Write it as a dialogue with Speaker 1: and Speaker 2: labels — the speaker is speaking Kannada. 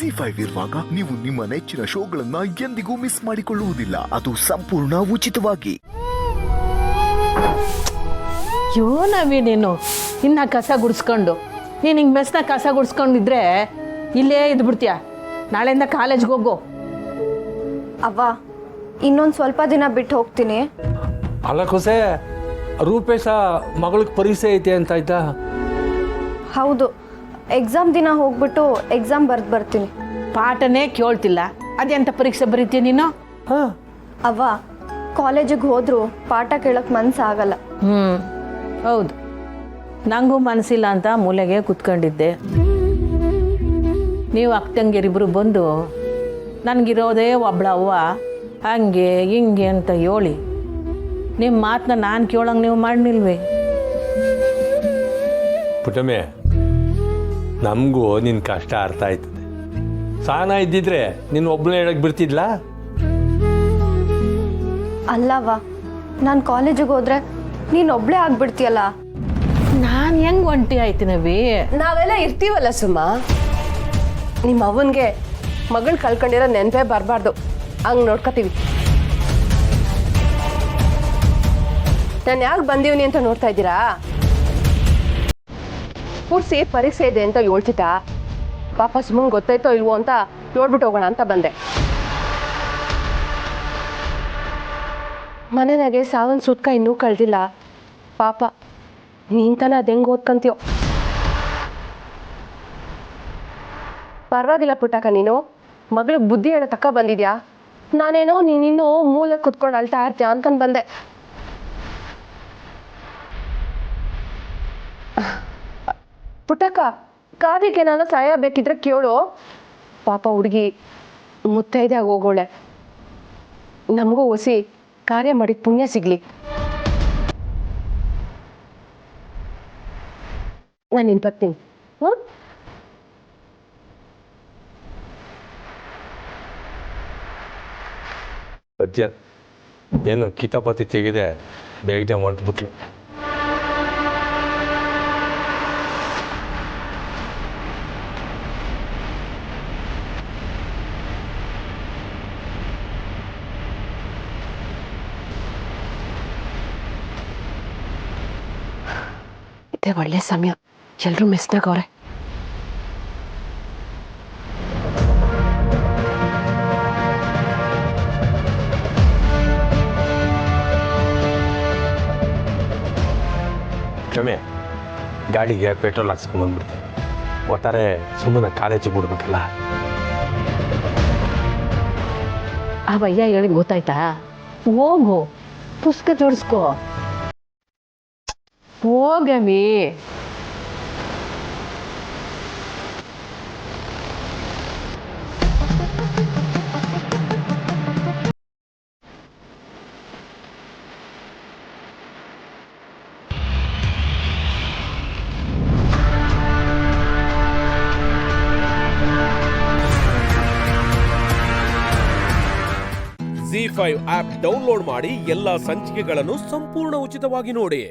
Speaker 1: ಜಿ5 ಇರುವಾಗ ನೀವು ನಿಮ್ಮ ನೆಚ್ಚಿನ ಶೋಗಳನ್ನ ಎಂದಿಗೂ ಮಿಸ್ ಮಾಡಿಕೊಳ್ಳುವುದಿಲ್ಲ. ಅದು ಸಂಪೂರ್ಣ ಉಚಿತವಾಗಿ.
Speaker 2: ಯೋ ನೀನು ಇನ್ನ ಕಸ ಗುಡಿಸ್ಕೊಂಡು ನೀನು ಹಿಂಗೆ ಮೆಸ್ನ ಕಸ ಗುಡಿಸ್ಕೊಂಡಿದ್ರೆ ಇಲ್ಲೇ ಇದ್ಬಿಡ್ತೀಯ. ನಾಳೆಯಿಂದ ಕಾಲೇಜ್ಗೆ ಹೋಗು.
Speaker 3: ಅವ್ವ ಇನ್ನೊಂದು ಸ್ವಲ್ಪ ದಿನ ಬಿಟ್ಟು ಹೋಗ್ತೀನಿ.
Speaker 4: ಅಲ್ಲ ಕೊಸೆ, ರೂಪೇಶ ಮಗಳಿಗೆ ಪರೀಕ್ಷೆ ಐತೆ ಅಂತ ಆಯ್ತಾ?
Speaker 3: ಹೌದು, ಎಕ್ಸಾಮ್ ದಿನ ಹೋಗ್ಬಿಟ್ಟು ಎಕ್ಸಾಮ್ ಬರ್ದು ಬರ್ತೀನಿ.
Speaker 2: ಪಾಠನೇ ಕೇಳ್ತಿಲ್ಲ, ಅದೆಂತ ಪರೀಕ್ಷೆ ಬರೀತೀಯ ನೀನು?
Speaker 3: ಅವ್ವ ಕಾಲೇಜಿಗೆ ಹೋದ್ರು ಪಾಠ ಕೇಳಕ್ ಮನ್ಸಾಗಲ್ಲ.
Speaker 2: ಹೌದು, ನನಗೂ ಮನಸ್ಸಿಲ್ಲ ಅಂತ ಮೂಲೆಗೆ ಕುತ್ಕೊಂಡಿದ್ದೆ. ನೀವು ಅಕ್ಕಂಗಿರಿಬ್ರು ಬಂದು ನನಗಿರೋದೇ ಒಬ್ಳ ಅವ್ವ ಹಂಗೆ ಹಿಂಗೆ ಅಂತ ಹೇಳಿ ನಿಮ್ಮ ಮಾತನ್ನ ನಾನು ಕೇಳಂಗೆ ನೀವು ಮಾಡಿಲ್ವೇ?
Speaker 4: ಪುಟಮೆ, ನಮಗೂ ನಿನ್ನ ಕಷ್ಟ ಅರ್ಥ ಆಯ್ತದೆ. ಸಾನ ಇದ್ದಿದ್ರೆ ನಿನ್ನ ಒಬ್ಬನೇ ಹೇಳಕ್ಕೆ ಬಿಡ್ತಿದ್ಲಾ?
Speaker 3: ಅಲ್ಲವ್ವ, ನಾನು ಕಾಲೇಜಿಗೆ ಹೋದ್ರೆ ನೀನು ಒಬ್ಳೇ ಆಗ್ಬಿಡ್ತೀಯಲ್ಲ.
Speaker 2: ನಾನು ಹೆಂಗೆ ಒಂಟಿ ಆಯ್ತೀನವಿ?
Speaker 5: ನಾವೆಲ್ಲ ಇರ್ತೀವಲ್ಲ ಸುಮ್ಮ. ನಿಮ್ಮ ಅವನಿಗೆ ಮಗಳು ಕಳ್ಕೊಂಡಿರೋ ನೆನಪೇ ಬರಬಾರ್ದು, ಹಂಗೆ ನೋಡ್ಕೋತೀವಿ. ನಾನು ಯಾಕೆ ಬಂದೀವನಿ ಅಂತ ನೋಡ್ತಾ ಇದ್ದೀರಾ? ಕೂರ್ಸಿ ಪರೀಕ್ಷೆ ಇದೆ ಅಂತ ಹೇಳ್ತಿದ್ದ. ಪಾಪ ಸುಮ್ಮನೆ ಗೊತ್ತಾಯ್ತೋ ಇಲ್ವೋ ಅಂತ ನೋಡ್ಬಿಟ್ಟು ಹೋಗೋಣ ಅಂತ ಬಂದೆ. ಮನೆಯಾಗೆ ಸಾವನ್ ಸುತ್ಕ ಇನ್ನೂ ಕಳ್ದಿಲ್ಲ. ಪಾಪ ನೀಂತಾನೆ ಅದು ಹೆಂಗೆ ಓದ್ಕಂತೀಯೋ. ಪರವಾಗಿಲ್ಲ ಪುಟ್ಟಕ್ಕ, ನೀನು ಮಗಳಿಗೆ ಬುದ್ಧಿ ಹೇಳೋ ತಕ್ಕ ಬಂದಿದ್ಯಾ. ನಾನೇನೋ ನೀನಿನ್ನೂ ಮೂಲೆ ಕುತ್ಕೊಂಡು ಅಳ್ತಾ ಇರ್ತೀಯ ಅನ್ಕೊಂಡು ಬಂದೆ. ಪುಟ್ಟಕ್ಕ, ಕಾವ್ಯಕ್ಕೆ ಏನಾದ್ರು ಸಹಾಯ ಬೇಕಿದ್ರೆ ಕೇಳು. ಪಾಪ ಹುಡುಗಿ ಮುತ್ತೈದೆ ಆಗಿ ಹೋಗೋಳೆ. ನಮಗೂ ಹೊಸಿ ಕಾರ್ಯ ಮಾಡಿದ ಪುಣ್ಯ ಸಿಗ್ಲಿ. ನಾನು ಇಲ್ಲಿ ಬರ್ತೀನಿ.
Speaker 4: ಸತ್ಯ ಏನು ಕಿತಾಪತಿ ತೆಗಿದೆ, ಬೇಗನೆ ಹೊರಟ್ಬಿಟ್ಲು.
Speaker 5: ಇದೇ ಒಳ್ಳೆ ಸಮಯ, ಎಲ್ಲರೂ ಮಿಸ್ನಾಗವ್ರೆ.
Speaker 4: ಕ್ಷಮೆ, ಗಾಡಿಗೆ ಪೆಟ್ರೋಲ್ ಹಾಕ್ಸ್ಕೊಂಡ್ಬಂದ್ಬಿಡ್ತೆ. ಒಟ್ಟಾರೆ ಸುಮ್ಮನೆ ಕಾಲೇಜಿಗೆ ಬಿಡ್ಬೇಕಲ್ಲ.
Speaker 2: ಆ ಭಯ್ಯ ಹೇಳಿ ಗೊತ್ತಾಯ್ತಾ? ಹೋಗು, ಪುಸ್ತಕ ಜೋಡಿಸ್ಕೋ. ಹೋಗವಿ.
Speaker 6: ಜಿ5 ಆಪ್ ಡೌನ್ಲೋಡ್ ಮಾಡಿ ಎಲ್ಲಾ ಸಂಚಿಕೆಗಳನ್ನು ಸಂಪೂರ್ಣ ಉಚಿತವಾಗಿ ನೋಡಿ.